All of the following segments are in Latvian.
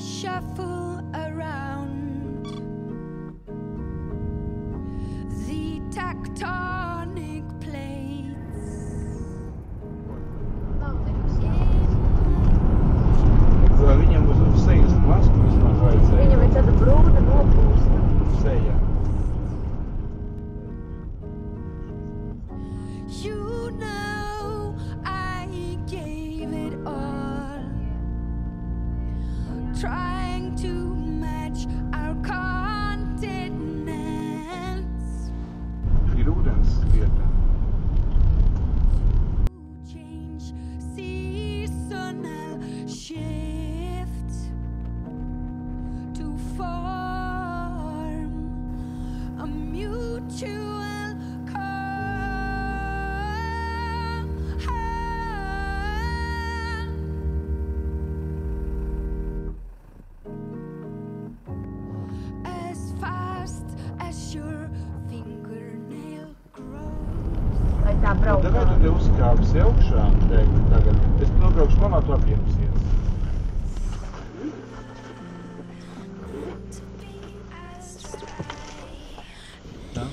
shuffle around the tectonic plates. Viņam uz sejas masku vismaz vajadzēja. Viņam ir tāda brūna nopūsta. Seja. You know I gave it all, trying to match our continents. Ir ūdens vieta. Change seasonal shift to form a mutual as fast as your fingernail grows. Lai tā Vai braukā. tu te uzkāpsi augšā un teiktu tagad, es nobraukšu mamā, tu apņemsies. Tā?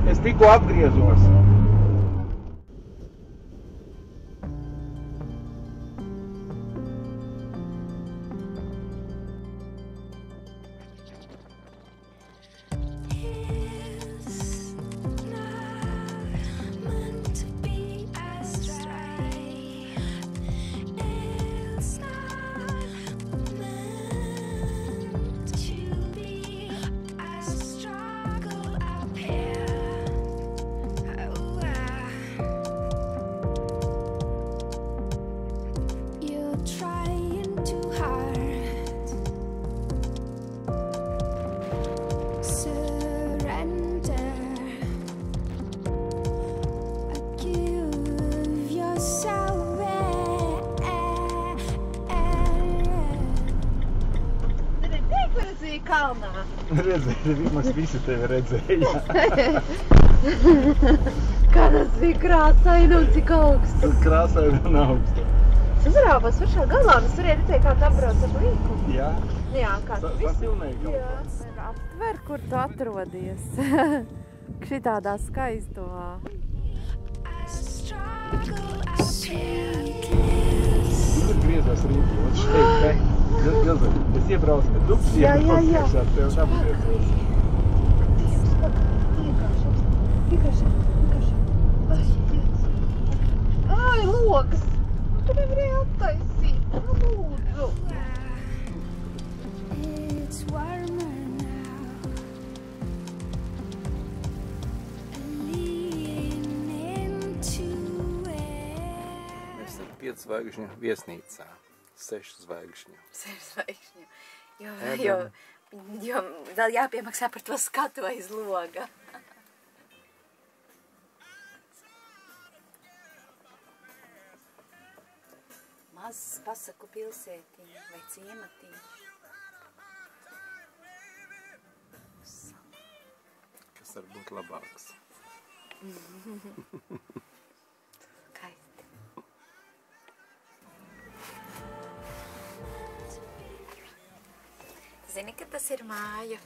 Es tikko apgriezos. Kalnā. Redzēju, mēs visi tevi redzēja. Kā tas bija krāsaini un cik augsts. Tas krāsaini un augsts. Es varāpās pašā galā un es varēju redzēt, kā tu apbrauc ar līku. Jā? Jā, kā tu visu. Safilmēji kaut Jā. Aptver, kur tu atrodies. Šitādā skaistumā. Tur griezās rītī, un šeit, te. Es iebraucu, bet tu iebraucu iekšā, tev apgriezos. Ai, lokas! Tu nevarēji attaisīt. Lūdzu. It's warmer now, leading into air. Mēs esam 5 zvaigžņu viesnīcā. 6 zvaigžņu. 6 zvaigžņu. Jo vēl jāpiemaksā par to skatu aiz loga. Mazs pasaku pilsētiņa vai ciematiņa. Kas var būt labāks? Skaisti. Zini, ka tas ir māju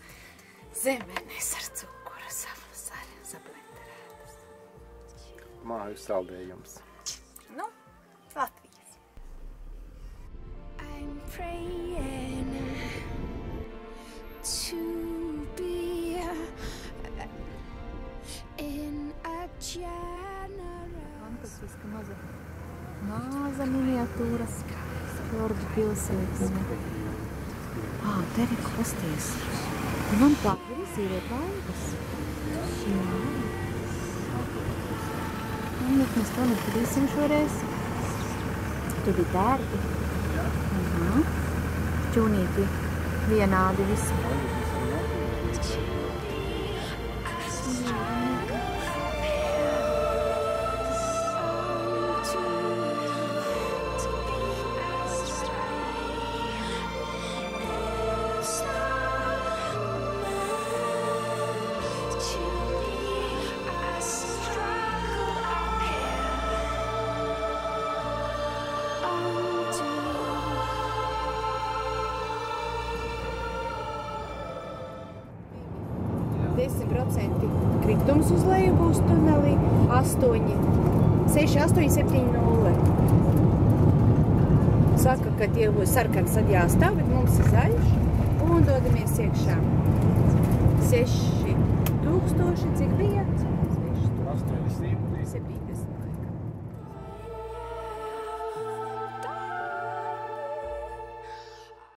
zemenes ar cukuru sablenderētas. Māju saldējums. Nu, Latvijas. I'm praying to be in a general. Fantastiska maza miniatūras Jorģu pilsētiņa. Te ir pasties. Man tā ir izīrēt laivas. Jā. Bet mēs to nepadīsim šoreiz. Tur bija tērpi. Čūnīti vienādi visi. 50% kritums uz leju būs tunelī. 6,870. Saka, ka tie būs sarkans, tad jāstāv, bet mums ir zaļš. Un dodamies iekšā. 6,000, cik bija? 800. 7.